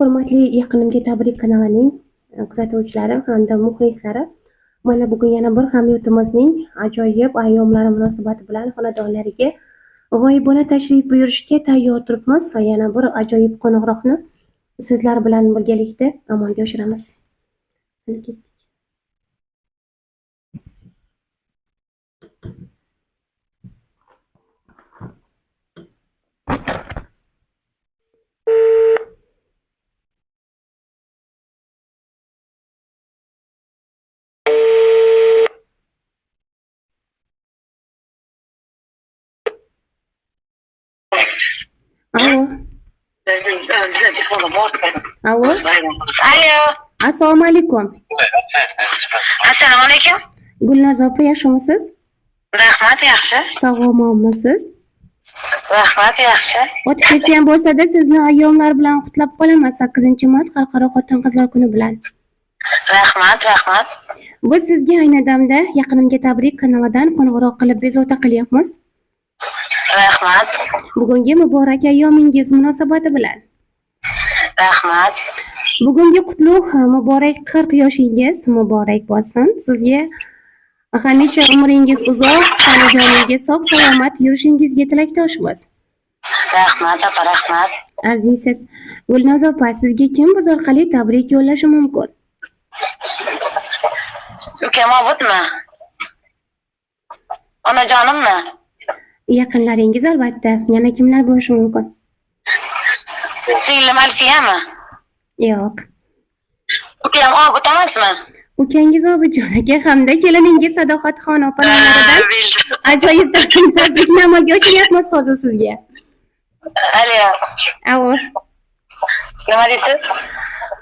Hurmatli Yaqinimga tabrik kanalining kuzatuvchilari hamda muxlislari, mana bugun yana bir hamyurtimizning ajoyib ayyomlari munosabati bilan xonadonlariga g'oyibona tashrif buyurishga tayyor turibmiz. Yana bir ajoyib qo'ng'iroqni sizlar bilan birgalikda amalga oshiramiz. Alo. Alo. Alo. Assalomu alaykum. Assalomu alaykum. Gulnoz opa, yaxshimisiz? Rahmat, yaxshi. Sog'lommisiz? Rahmat, yaxshi. O'tib ketgan bo'lsa-da, sizni ayyomlar bilan qutlab qolaman 8-mart Xalqaro xotin-qizlar kuni bilan. Rahmat, rahmat. Biz sizga ayni damda Yaqinimga tabrik kanalidan qo'ng'iroq qilib bezovta qilyapmiz. Rahmat. Bugungi muborak ayyomingiz munosabati bilan. Rahmat. Bugungi qutlug' muborak 40 yoshingiz muborak bo'lsin. Sizga hamisha umringiz uzoq, joningiz sog'-salomat yurishingizga tilakdoshmiz. Rahmat, opa, rahmat. Azizsiz. Gulnoz opa, sizga kim biz orqali tabrik yo'llashi mumkin? Ukam obudmi? Onajonimmi? Yaqinlaringiz albatta. Yana kimlar bo'lishi mumkin? Singlim Alfiyami? Yo'q. Ukam obud emasmi? Ukangiz Obidjon aka hamda keliningiz Sadoqatxon opa nomlaridan ajoyib tabrikni amalga oshiryapmiz hozir sizga. Alo. Alo. Nima deysiz?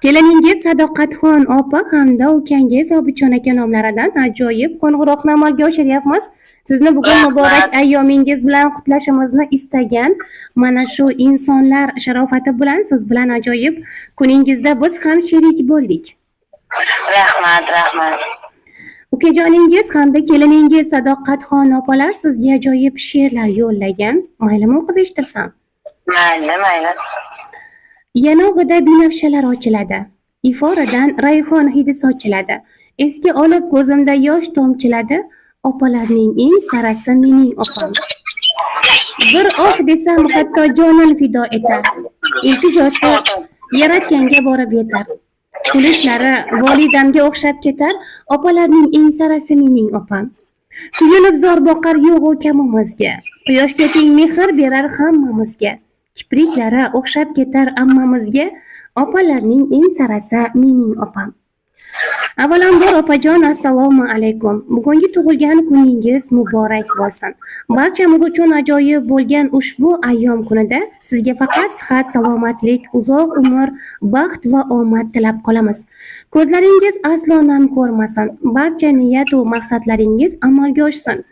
Keliningiz Sadoqatxon opa hamda ukangiz Obidjon aka nomlaridan ajoyib qo'ng'iroqni amalga oshiryapmiz. Sizni bugun muborak ayyomingiz bilan qutlashimizni istagan mana shu insonlar sharofati bilan siz bilan ajoyib kuningizda biz ham sherik bo'ldik. Rahmat, rahmat. Ukajoningiz hamda keliningiz Sadoqatxon opalar sizga ajoyib she'rlar yo'llagan. Maylimi o'qib eshittirsam? Mayli, mayli. Yanog'ida binafshalar ochiladi. Iforadan rayhon hidi sochiladi. Esga olib ko'zimda yosh tomchiladi. Opalarning eng sarasi mening opam. Bir oh desam hatto jonim fido etar. Iltijosi yaratganga borib yetar. Kulishlari volidamga o'xshab ketar. Opalarning eng sarasi mening opam. Kuyunib zor boqar yo'g'u kamimizga. Quyoshga teng mehr berar hammamizga. Kipriklari o'xshab ketar ammamizga. Opalarning eng sarasi mening opam. Avvalambor opajon, assalomu alaykum. Bugungi tug'ilgan kuningiz muborak bo'lsin. Barchamiz uchun ajoyib bo'lgan ushbu ayyom kunida sizga faqat sihat, salomatlik, uzoq umr, baxt va omad tilab qolamiz. Ko'zlaringiz aslo nam ko'rmasin. Barcha niyat va maqsadlaringiz amalga oshsin.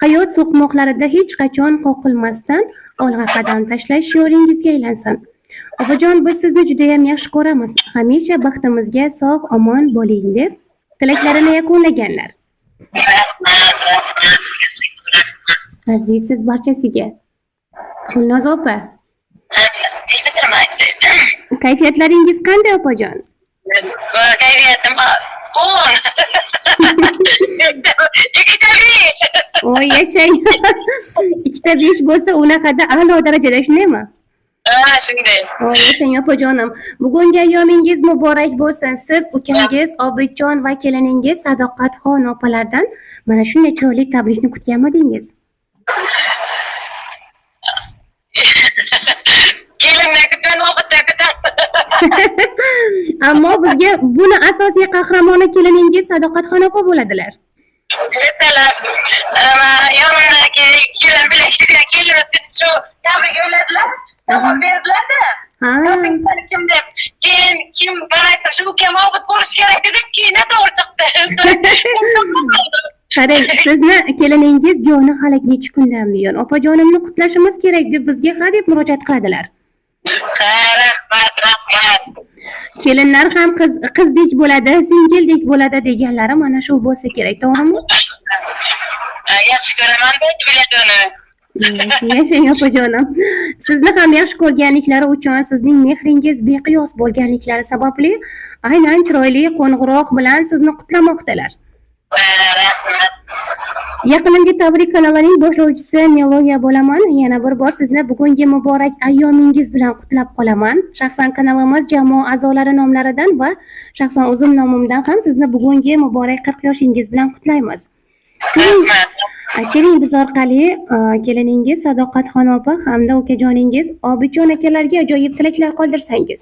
Hayot so'qmoqlarida hech qachon qoqilmasdan olg'a qadam tashlash yo'lingizga aylansin. Opajon, biz sizni juda ham yaxshi ko'ramiz. Hamisha baxtimizga sog' omon bo'ling deb tilaklarini yakunlaganlar. Arziysiz barchasiga. Gulnoz opa. Kayfiyatlaringiz qanday opajon? Kayfiyatim o'n. Ikkita besh. Voy yashang. Ikkita 5 bo'lsa unaqada a'lo darajada, shundaymi? Shunday. Voy yashang opajonim. Bugungi ayyomingiz muborak bo'lsin. Siz ukangiz Obidjon va keliningiz Sadoqatxon opalardan mana shunday chiroyli tabrikni kutganmidingiz? Kelinni kutgan, Obidni kutgan. Ammo bizga buni asosiy qahramoni keliningiz Sadoqatxon opa bo'ladilar. Ertalar yonimdagi kelin bilan ishlagan kelinimiz shu tabrik yo'lladilar. Javob berdilar-da. Kim deb. Keyin kim bana aytdi, shu ukam obid bo'lishi kerak dedim, keyin to'g'ri chiqdi. Qarang, sizni keliningiz joni hali necha kundan buyon opajonimni qutlashimiz kerak deb bizga ha deb murojaat qiladilar. Rahmat, rahmat. Kelinlar ham qizdek bo'ladi, singildek bo'ladi deganlari mana shu bo'lsa kerak, to'g'rimi? Yaxshi ko'raman deb biladi uni. Yashang opajonim. Sizni ham yaxshi ko'rganliklari uchun, sizning mehringiz beqiyos bo'lganliklari sababli aynan chiroyli qo'ng'iroq bilan sizni qutlamoqdalar. Rahmat. Yaqinimga tabrik kanalining boshlovchisi Meloya bo'laman. Yana bir bor sizni bugungi muborak ayyomingiz bilan qutlab qolaman. Shaxsan kanalimiz jamoa a'zolari nomlaridan va shaxsan o'zim nomimdan ham sizni bugungi muborak 40 yoshingiz bilan qutlaymiz. Keling biz orqali keliningiz Sadoqatxon opa hamda ukajoningiz Obidjon akalarga ajoyib tilaklar qoldirsangiz.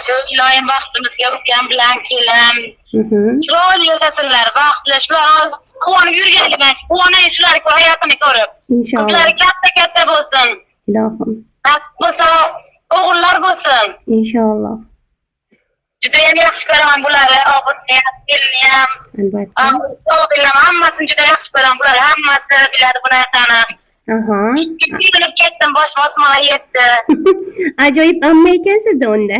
Shu iloyim vaqtimizga ukam bilan kelim. Chiroyli yashasinlar, vaqtli shular quvonib yurganlar, quvonay shular hayotini ko'rib. Inshaalloh. Qizlari katta bo'lsin. Ilohim. Nasib bo'lsa o'g'illar bo'lsin. Inshaalloh. Juda ham yaxshi ko'raman bularni, Obidni ham, kelinni ham. Albatta. O'g'illar hammasini juda yaxshi ko'raman, bular hammasi biladi bu narsani. Bilib ketdim, boshim osmonga yetdi. Ajoyib amma ekansizda unda.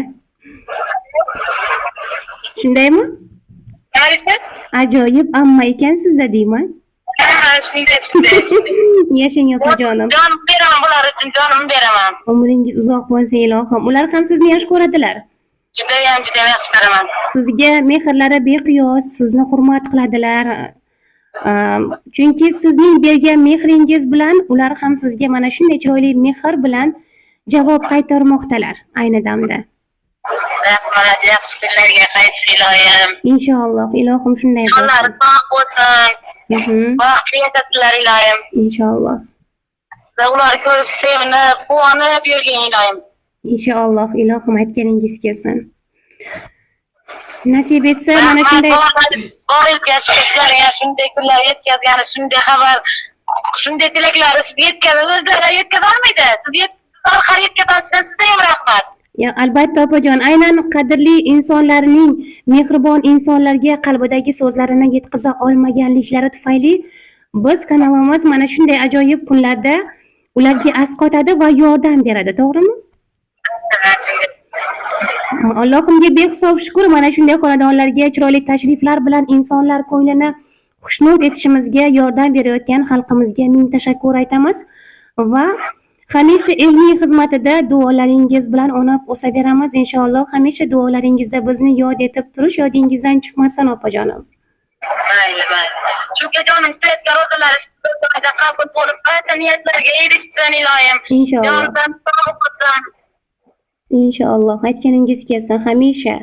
Shundaymi? Ajoyib amma ekansizda deyman. Shunday. Yashang opajonim. Jonim beraman bular uchun, jonimni beraman. Umringiz uzoq bo'lsin ilohim. Ular ham sizni yaxshi ko'radilar. Juda ham yaxshi ko'raman. Sizga mehrlari beqiyos, sizni hurmat qiladilar. Chunki sizning bergan mehringiz bilan ular ham sizga mana shunday chiroyli mehr bilan javob qaytarmoqdalar ayni damda. Rahmat, yaxshi kunlarga qaytib iloyim. Inshaalloh, ilohim shunday bo'lsin. Jonlari sog' bo'lsin. Baxtli yashasizlar iloyim. Inshaalloh. Siz ularni ko'rib sevinib, quvonib yurgan iloyim. Inshaalloh, ilohim aytganingiz kelsin. Nasib etsa mana shunday bor yetkazishlarga shunday kunlar yetkazgani, shunday xabar, shunday tilaklari siz yetkazib, o'zlari yetkaza olmaydi. Siz orqali yetkazishdan sizga ham rahmat. Ya albatta opajon, aynan qadrli insonlarning mehribon insonlarga qalbidagi so'zlarini yetkaza olmaganliklari tufayli biz kanalimiz mana shunday ajoyib kunlarda ularga asqotadi va yordam beradi, to'g'rimi? Allohimga behisob shukr, mana shunday xonadonlarga chiroyli tashriflar bilan insonlar ko'nglini xushnud etishimizga yordam berayotgan xalqimizga ming tashakkur aytamiz va hamisha ilmiy xizmatida duolaringiz bilan o'nab o'saveramiz inshaalloh. Hamisha duolaringizda bizni yod etib turish yodingizdan chiqmasin opajonim. Mayli. Chunki jonim tutayotgan ro'zalari shunday qabul bo'lib, barcha niyatlarga erishsin iloyim. Inshaalloh. Jondan sog' bo'lsin. Inshaalloh aytganingiz kelsin. Hamisha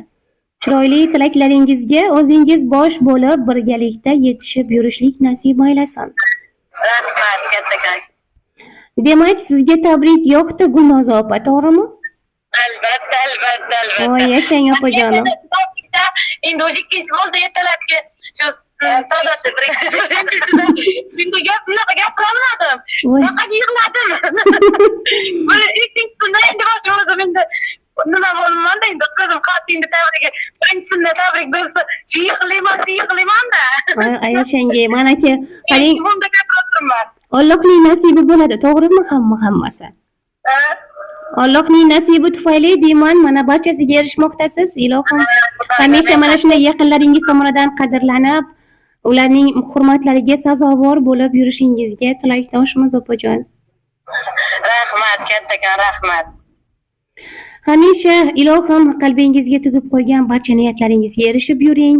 chiroyli tilaklaringizga o'zingiz bosh bo'lib birgalikda yetishib yurishlik nasib aylasin. Rahmat, kattakon. Demak, sizga tabrik yo'qdi Gulnoza opa, to'g'rimi? Albatta. Voy, yashang opajonim. Endi o'zi ikkinchi bo'ldi ertalabki shu savdosi shunda bunaqa gapirolmadim. Faqat yig'ladim. Buni ikkinchi kunda endi boshim o'zim endi nima bo'lmanda endi ko'zim qattiq endi tabriga birinchisidan tabrik bersa shu yig'layman-da. Yashangi, mana-ki qarang. Bunda gapirdim. Allohning nasibi bo'ladi, to'g'rimi? Hammasi. Allohning nasibi tufayli deyman, mana barchasiga erishmoqdasiz. Ilohim hamisha mana shunday yaqinlaringiz tomonidan qadrlanib, ularning hurmatlariga sazovor bo'lib yurishingizga tilakdoshmiz opajon. Rahmat, kattakon, rahmat. Hamisha ilohim qalbingizga tugib qo'ygan barcha niyatlaringizga erishib yuring.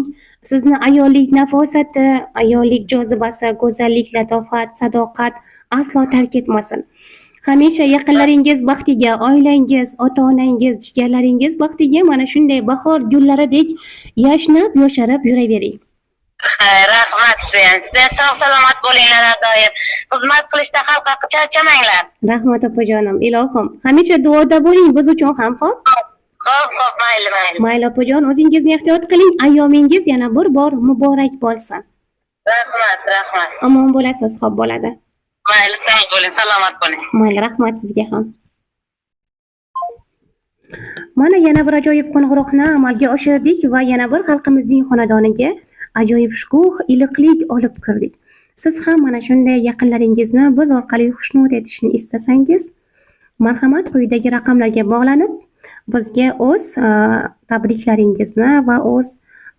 Sizni ayollik nafosati, ayollik jozibasi, go'zallik, latofat, sadoqat aslo tark etmasin. Hamisha yaqinlaringiz baxtiga, oilangiz, ota-onangiz, jigarlaringiz baxtiga mana shunday bahor gullaridek yashnab, yosharib yuravering. Rahmat sen sog' salomat bo'linglar har doim. Xizmat qilishda xalqqa charchamanglar. Rahmat opajonim, ilohim. Hamisha duoda bo'ling biz uchun ham, xo'p? Xo'p, mayli. Mayli opajon, o'zingizni ehtiyot qiling. Ayyomingiz yana bir bor muborak bo'lsin. Rahmat. Omon bo'lasiz, xo'p bo'ladi. Mayli, sog' bo'ling, salomat bo'ling. Mayli, rahmat sizga ham. Mana yana bir ajoyib qo'ng'iroqni amalga oshirdik va yana bir xalqimizning xonadoniga ajoyib shukuh, iliqlik olib kirdik. Siz ham mana shunday yaqinlaringizni biz orqali xushnud etishni istasangiz, marhamat quyidagi raqamlarga bog'lanib, bizga o'z tabriklaringizni va o'z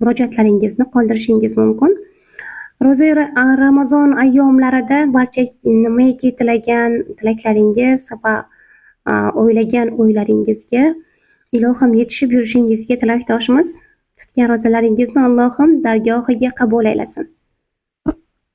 murojaatlaringizni qoldirishingiz mumkin. Ro'za Ramazon ayyomlarida barcha nimaiki tilaklaringiz va o'ylagan o'ylaringizga ilohim yetishib yurishingizga tilakdoshmiz. Tutgan ro'zalaringizni Allohim dargohiga qabul aylasin.